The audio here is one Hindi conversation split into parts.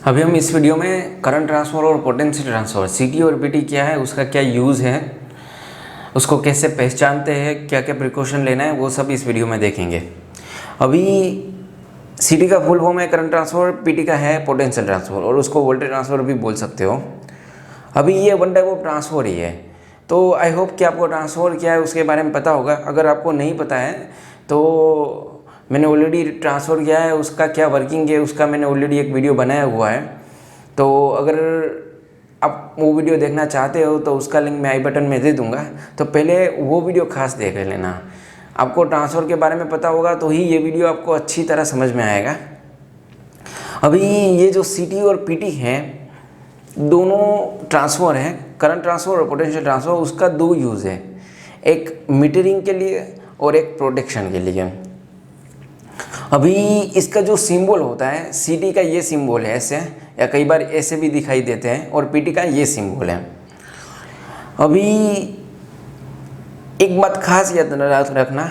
अभी हम इस वीडियो में करंट ट्रांसफ़र और पोटेंशियल ट्रांसफ़र सीटी और पीटी क्या है, उसका क्या यूज़ है, उसको कैसे पहचानते हैं, क्या क्या प्रिकॉशन लेना है, वो सब इस वीडियो में देखेंगे। अभी सीटी का फुल फॉर्म है करंट ट्रांसफ़र, पीटी का है पोटेंशियल ट्रांसफ़र और उसको वोल्टेज ट्रांसफ़र भी बोल सकते हो। अभी ये वन टाइप ऑफ ट्रांसफ़र ही है। तो आई होप कि आपको ट्रांसफ़र क्या है उसके बारे में पता होगा। अगर आपको नहीं पता है तो मैंने ऑलरेडी ट्रांसफ़र किया है, उसका क्या वर्किंग है उसका मैंने ऑलरेडी एक वीडियो बनाया हुआ है। तो अगर आप वो वीडियो देखना चाहते हो तो उसका लिंक मैं आई बटन में दे दूंगा, तो पहले वो वीडियो खास देख लेना। आपको ट्रांसफ़र के बारे में पता होगा तो ही ये वीडियो आपको अच्छी तरह समझ में आएगा। अभी ये जो सीटी और पीटी है, दोनों ट्रांसफ़र है, करंट ट्रांसफ़र और पोटेंशियल ट्रांसफ़र। उसका दो यूज़ है, एक मीटरिंग के लिए और एक प्रोटेक्शन के लिए। अभी इसका जो सिंबल होता है, सीटी का ये सिंबल है ऐसे, या कई बार ऐसे भी दिखाई देते हैं, और पीटी का ये सिंबल है। अभी एक बात खास याद रखना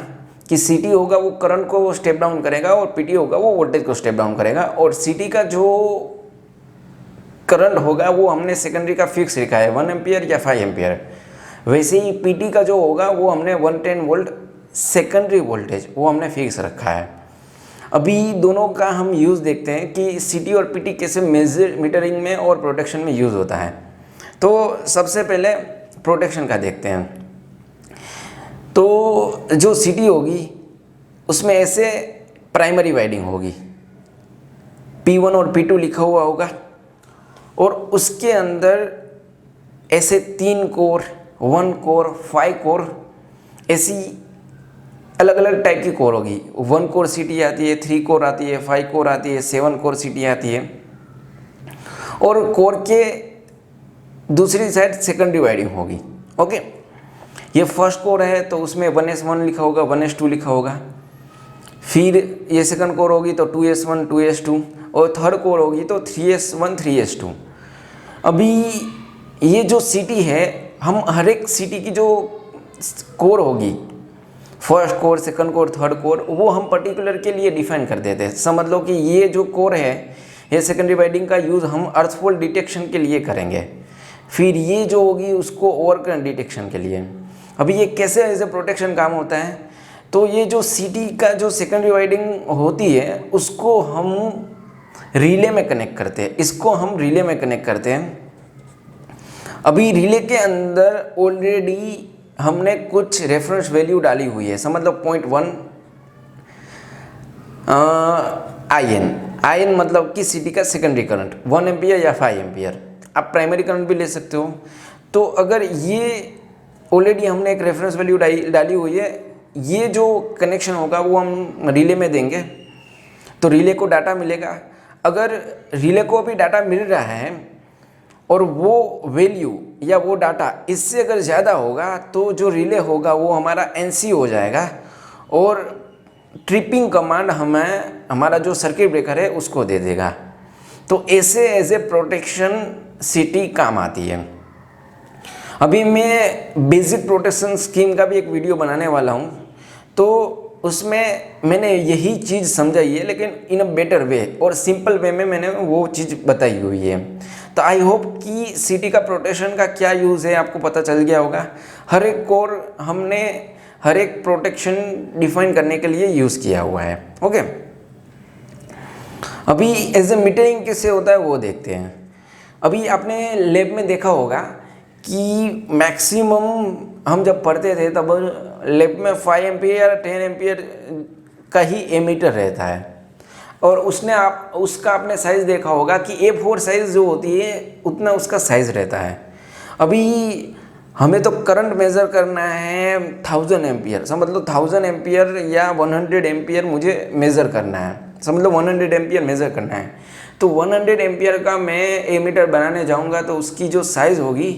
कि सीटी होगा वो करंट को स्टेप डाउन करेगा और पीटी होगा वो वोल्टेज को स्टेप डाउन करेगा। और सीटी का जो करंट होगा वो हमने सेकेंडरी का फिक्स लिखा है 1 एम्पियर या 5 एम्पियर। वैसे ही पीटी का जो होगा वो हमने 110 वोल्ट सेकेंडरी वोल्टेज वो हमने फिक्स रखा है। अभी दोनों का हम यूज़ देखते हैं कि सीटी और पीटी कैसे मीटरिंग में और प्रोटेक्शन में यूज़ होता है। तो सबसे पहले प्रोटेक्शन का देखते हैं। तो जो सीटी होगी उसमें ऐसे प्राइमरी वाइंडिंग होगी, P1 और P2 लिखा हुआ होगा, और उसके अंदर ऐसे 3 कोर, 1 कोर, 5 कोर, ऐसी अलग अलग टाइप की कोर होगी। 1 कोर सीटी आती है, 3 कोर आती है, 5 कोर आती है, 7 कोर सीटी आती है। और कोर के दूसरी साइड सेकेंडरी वाइंडिंग होगी। ओके, ये फर्स्ट कोर है तो उसमें 1S1 लिखा होगा, 1S2 लिखा होगा। फिर ये सेकंड कोर होगी तो 2S1, 2S2, और थर्ड कोर होगी तो 3S1, 3S2। अभी ये जो सीटी है, हम हर एक सीटी की जो कोर होगी, first core, second core, third core, वो हम पर्टिकुलर के लिए डिफाइन कर देते हैं। समझ लो कि ये जो कोर है, ये सेकेंडरी वाइंडिंग का यूज़ हम अर्थफॉल डिटेक्शन के लिए करेंगे। फिर ये जो होगी उसको ओवर करंट डिटेक्शन के लिए। अभी ये कैसे एज ए प्रोटेक्शन काम होता है, तो ये जो सीटी का जो सेकेंडरी वाइंडिंग होती है उसको हम रिले में कनेक्ट करते हैं, इसको हम रिले में कनेक्ट करते हैं। अभी रिले के अंदर ऑलरेडी हमने कुछ रेफरेंस वैल्यू डाली हुई है। समझ लो 0.1 IN मतलब कि सीटी का सेकेंडरी करंट 1 एम्पियर या 5 एम्पियर। आप प्राइमरी करंट भी ले सकते हो। तो अगर ये ऑलरेडी हमने एक रेफरेंस वैल्यू डाली हुई है, ये जो कनेक्शन होगा वो हम रिले में देंगे तो रिले को डाटा मिलेगा। अगर रिले को भी डाटा मिल रहा है और वो वैल्यू या वो डाटा इससे अगर ज़्यादा होगा तो जो रिले होगा वो हमारा NC हो जाएगा, और ट्रिपिंग कमांड हमें हमारा जो सर्किट ब्रेकर है उसको दे देगा। तो ऐसे एज ए प्रोटेक्शन सीटी काम आती है। अभी मैं बेसिक प्रोटेक्शन स्कीम का भी एक वीडियो बनाने वाला हूँ, तो उसमें मैंने यही चीज़ समझाई है, लेकिन इन अ बेटर वे और सिंपल वे में मैंने वो चीज़ बताई हुई है। तो आई होप कि सीटी का प्रोटेक्शन का क्या यूज़ है आपको पता चल गया होगा। हर एक कोर हमने हर एक प्रोटेक्शन डिफाइन करने के लिए यूज़ किया हुआ है। ओके, अभी एज ए मीटरिंग कैसे होता है वो देखते हैं। अभी आपने लैब में देखा होगा कि मैक्सिमम हम जब पढ़ते थे तब लैब में 5 एम्पियर 10 एम्पियर का ही एमीटर रहता है, और उसका आपने साइज़ देखा होगा कि A4 साइज़ जो होती है उतना उसका साइज़ रहता है। अभी हमें तो करंट मेज़र करना है 1000 एम्पियर, समझ लो 1000 एम्पियर या 100 एम्पियर मुझे मेज़र करना है। समझ लो 100 एम्पियर मेज़र करना है, तो 100 एम्पियर का मैं एमीटर बनाने जाऊंगा तो उसकी जो साइज़ होगी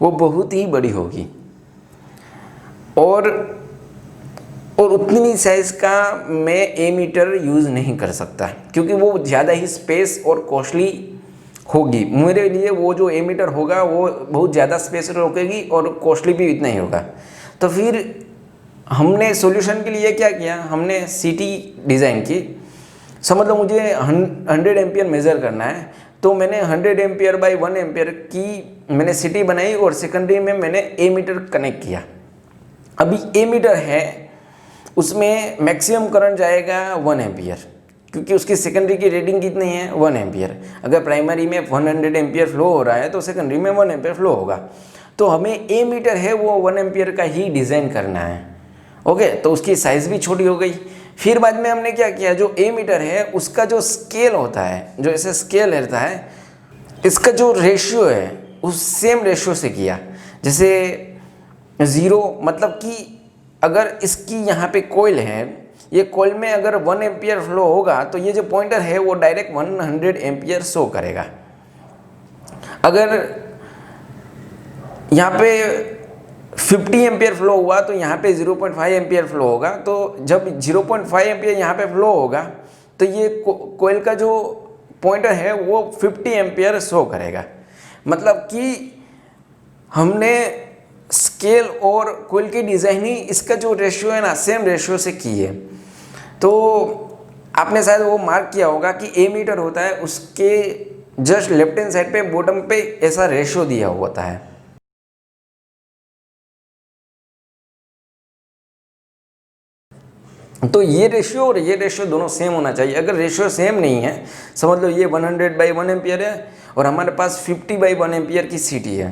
वो बहुत ही बड़ी होगी, और उतनी साइज़ का मैं एमीटर यूज़ नहीं कर सकता क्योंकि वो ज़्यादा ही स्पेस और कॉस्टली होगी मेरे लिए। वो जो एमीटर होगा वो बहुत ज़्यादा स्पेस रोकेगी और कॉस्टली भी इतना ही होगा। तो फिर हमने सॉल्यूशन के लिए क्या किया, हमने सीटी डिज़ाइन की समझ लो मुझे 100 एम्पियर मेज़र करना है, तो मैंने 100 एम्पियर बाई 1 एम्पियर की मैंने सिटी बनाई और सेकेंडरी में मैंने ए मीटर कनेक्ट किया। अभी ए मीटर है, उसमें मैक्सिमम करंट जाएगा 1 एम्पियर, क्योंकि उसकी सेकेंडरी की रेटिंग कितनी है 1 एम्पियर। अगर प्राइमरी में 100 एम्पियर फ्लो हो रहा है तो सेकेंडरी में 1 एम्पियर फ्लो होगा। तो हमें ए मीटर है वो 1 एम्पियर का ही डिज़ाइन करना है। ओके, तो उसकी साइज़ भी छोटी हो गई। फिर बाद में हमने क्या किया, जो ए मीटर है उसका जो स्केल होता है, जो ऐसे स्केल रहता है, इसका जो रेशियो है उस सेम रेशियो से किया। जैसे 0 मतलब कि अगर इसकी यहाँ पे कॉइल है, ये कॉइल में अगर 1 एम्पियर फ्लो होगा तो ये जो पॉइंटर है वो डायरेक्ट 100 एम्पियर शो करेगा। अगर यहाँ पे 50 एम्पियर फ्लो हुआ तो यहाँ पे 0.5 एम्पियर फ्लो होगा। तो जब 0.5 एम्पियर यहाँ पे फ्लो होगा तो ये कोयल का जो पॉइंटर है वो 50 एम्पियर शो करेगा। मतलब कि हमने स्केल और कोयल की डिज़ाइन ही इसका जो रेशियो है ना सेम रेशियो से की है। तो आपने शायद वो मार्क किया होगा कि ए मीटर होता है, उसके जस्ट लेफ्ट हैंड साइड पे बॉटम पे ऐसा रेशियो दिया होता है। तो ये रेशियो और ये रेशियो दोनों सेम होना चाहिए। अगर रेशियो सेम नहीं है, समझ लो ये 100 बाई 1 एम्पियर है और हमारे पास 50 बाई 1 एम्पियर की सीटी है,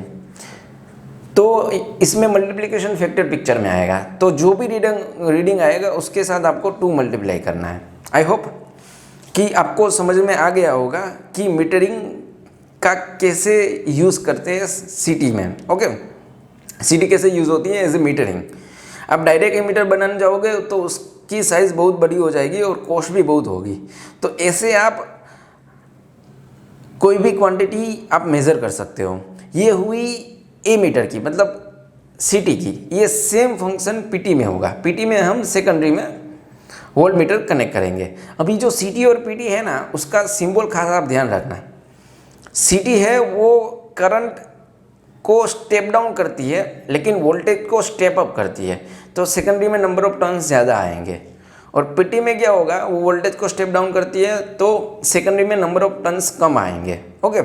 तो इसमें मल्टीप्लिकेशन फैक्टर पिक्चर में आएगा। तो जो भी रीडिंग आएगा उसके साथ आपको 2 मल्टीप्लाई करना है। आई होप कि आपको समझ में आ गया होगा कि मीटरिंग का कैसे यूज़ करते हैं सिटी में। ओके, सिटी कैसे यूज़ होती है एज ए मीटरिंग। अब डायरेक्ट ए मीटर बनाने जाओगे तो उसकी साइज़ बहुत बड़ी हो जाएगी और कॉस्ट भी बहुत होगी। तो ऐसे आप कोई भी क्वांटिटी आप मेज़र कर सकते हो। ये हुई ए मीटर की, मतलब सिटी की। ये सेम फंक्शन पीटी में होगा। पीटी में हम सेकेंडरी में वोल्ट मीटर कनेक्ट करेंगे। अभी जो सिटी और पीटी है ना, उसका सिंबल खास आप ध्यान रखना। सिटी है वो करंट को स्टेप डाउन करती है, लेकिन वोल्टेज को स्टेप अप करती है। तो सेकेंडरी में नंबर ऑफ टर्न्स ज़्यादा आएंगे। और पीटी में क्या होगा, वो वोल्टेज को स्टेप डाउन करती है, तो सेकेंडरी में नंबर ऑफ टर्न्स कम आएंगे। ओके,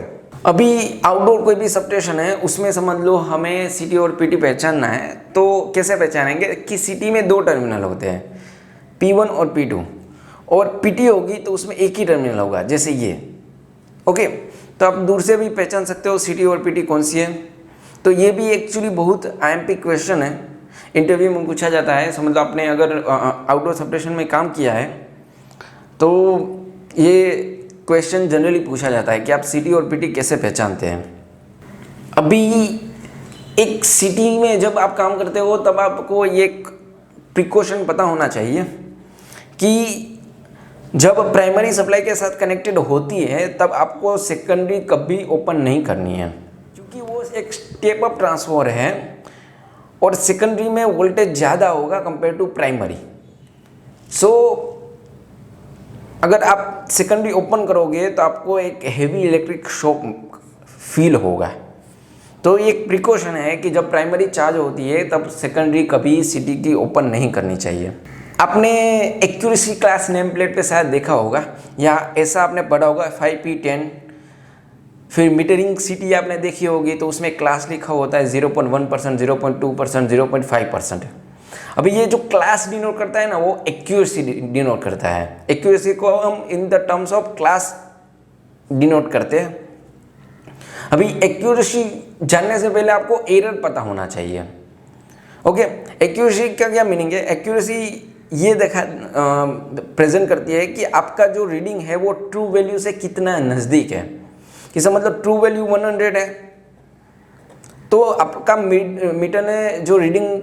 अभी आउटडोर कोई भी सबस्टेशन है, उसमें समझ लो हमें सिटी और पीटी पहचानना है। तो कैसे पहचानेंगे कि सिटी में 2 टर्मिनल होते हैं, P1 और P2, और पीटी होगी तो उसमें एक ही टर्मिनल होगा, जैसे ये। ओके, तो आप दूर से भी पहचान सकते हो सिटी और पीटी कौन सी है। तो ये भी एक्चुअली बहुत IMP क्वेश्चन है, इंटरव्यू में पूछा जाता है। समझ लो आपने अगर आउटडोर सबस्टेशन में काम किया है तो ये क्वेश्चन जनरली पूछा जाता है कि आप सिटी और पीटी कैसे पहचानते हैं। अभी एक सिटी में जब आप काम करते हो तब आपको ये प्रिकॉशन पता होना चाहिए कि जब प्राइमरी सप्लाई के साथ कनेक्टेड होती है तब आपको सेकेंडरी कभी ओपन नहीं करनी है, क्योंकि वो एक स्टेप अप ट्रांसफॉर्मर है और सेकेंडरी में वोल्टेज ज़्यादा होगा कंपेयर टू प्राइमरी। सो अगर आप सेकेंडरी ओपन करोगे तो आपको एक हेवी इलेक्ट्रिक शॉक फील होगा। तो ये एक प्रिकॉशन है कि जब प्राइमरी चार्ज होती है तब सेकेंडरी कभी सिटी की ओपन नहीं करनी चाहिए। आपने एक्यूरेसी क्लास नेम प्लेट पे शायद देखा होगा या ऐसा आपने पढ़ा होगा 5P10। फिर मीटरिंग सिटी आपने देखी होगी तो उसमें क्लास लिखा होता है 0.1%, 0.2%, 0.5%। अभी ये जो क्लास डिनोट करता है ना, वो एक्यूरेसी डिनोट करता है। एक्यूरेसी को हम in the terms of class denote करते हैं। अभी एक्यूरेसी जानने से पहले आपको एरर पता होना चाहिए। ओके, एक्यूरेसी का क्या मीनिंग है? एक्यूरेसी ये प्रेजेंट करती है कि आपका जो रीडिंग है वो ट्रू वैल्यू से कितना नज़दीक है। कि मतलब ट्रू वैल्यू 100 है तो आपका मीटर ने जो रीडिंग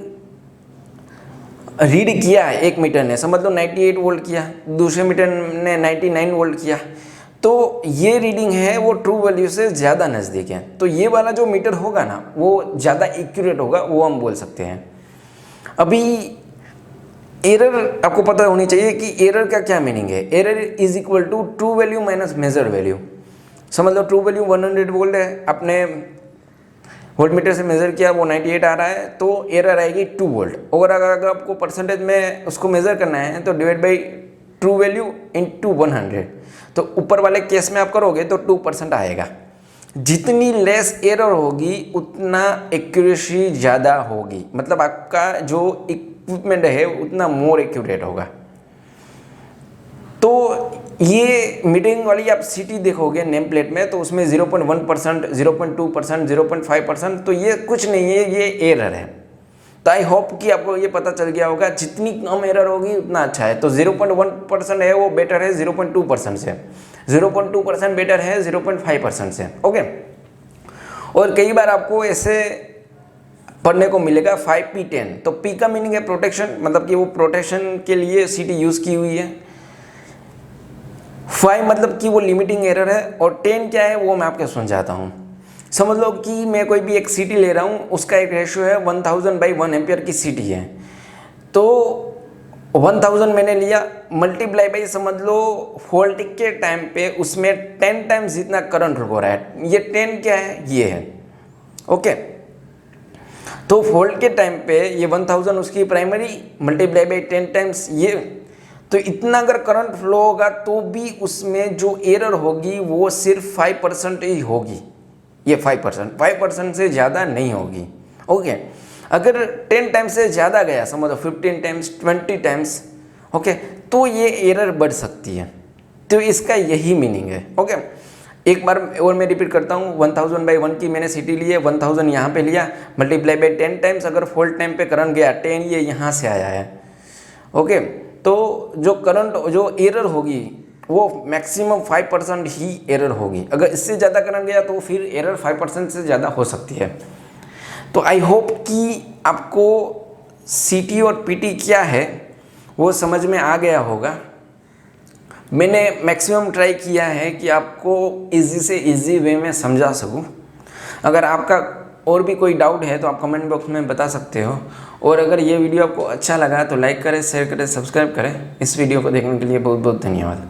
रीड किया है, एक मीटर ने समझ लो 98 वोल्ट किया, दूसरे मीटर ने 99 वोल्ट किया, तो ये रीडिंग है वो ट्रू वैल्यू से ज़्यादा नज़दीक है। तो ये वाला जो मीटर होगा ना वो ज़्यादा एक्यूरेट होगा, वो हम बोल सकते हैं। अभी एरर आपको पता होनी चाहिए कि एरर का क्या मीनिंग है। Error is equal to true value minus major value. समझ लो ट्रू वैल्यू 100 वोल्ट है, आपने वोल्ट मीटर से मेज़र किया, वो 98 आ रहा है, तो एरर आएगी 2 वोल्ट। और अगर आपको परसेंटेज में उसको मेज़र करना है तो divide by true value into 100, तो ऊपर वाले केस में आप करोगे तो 2% आएगा। जितनी लेस एरर होगी उतना एक्यूरेसी ज़्यादा होगी, मतलब आपका जो इक्विपमेंट है उतना मोर एक्यूरेट होगा। तो ये मीटिंग वाली आप सीटी देखोगे नेम प्लेट में, तो उसमें 0.1%, 0.2%, 0.5%, तो ये कुछ नहीं है, ये एरर है। तो आई होप कि आपको ये पता चल गया होगा, जितनी कम एरर होगी उतना अच्छा है। तो 0.1% है वो बेटर है 0.2% से, 0.2% बेटर है 0.5% से। ओके, और कई बार आपको ऐसे पढ़ने को मिलेगा 5P10। तो P का मीनिंग है प्रोटेक्शन, मतलब कि वो प्रोटेक्शन के लिए सीटी यूज़ की हुई है। 5 मतलब कि वो लिमिटिंग एरर है, और 10 क्या है वो मैं आपको समझाता हूँ। समझ लो कि मैं कोई भी एक सीटी ले रहा हूँ, उसका एक रेशियो है 1000/1 एम्पियर की सीटी है। तो 1000 मैंने लिया, मल्टीप्लाई बाई समझ लो फॉल्ट के टाइम पे उसमें 10 टाइम्स जितना करंट हो रहा है। ये 10 क्या है, ये है। ओके, तो फॉल्ट के टाइम पे ये 1000 उसकी प्राइमरी, मल्टीप्लाई बाई 10 टाइम्स ये, तो इतना अगर करंट फ्लो होगा तो भी उसमें जो एरर होगी वो सिर्फ 5% ही होगी। ये 5% से ज़्यादा नहीं होगी। ओके, अगर 10 टाइम्स से ज़्यादा गया, समझो 15 टाइम्स, 20 टाइम्स, ओके, तो ये एरर बढ़ सकती है। तो इसका यही मीनिंग है। ओके, एक बार और मैं रिपीट करता हूँ, 1000/1 की मैंने सीटी ली है, 1000 यहाँ पे लिया, मल्टीप्लाई बाई 10 टाइम्स, अगर फॉल्ट टाइम पे करंट गया 10, ये यहाँ से आया है। ओके, तो जो करंट, जो एरर होगी वो मैक्सिमम 5% ही एरर होगी। अगर इससे ज़्यादा करंट गया तो फिर एरर 5% से ज़्यादा हो सकती है। तो आई होप कि आपको सीटी और पीटी क्या है वो समझ में आ गया होगा। मैंने मैक्सिमम ट्राई किया है कि आपको इजी से इजी वे में समझा सकूं। अगर आपका और भी कोई डाउट है तो आप कमेंट बॉक्स में बता सकते हो। और अगर ये वीडियो आपको अच्छा लगा तो लाइक करें, शेयर करें, सब्सक्राइब करें। इस वीडियो को देखने के लिए बहुत बहुत धन्यवाद।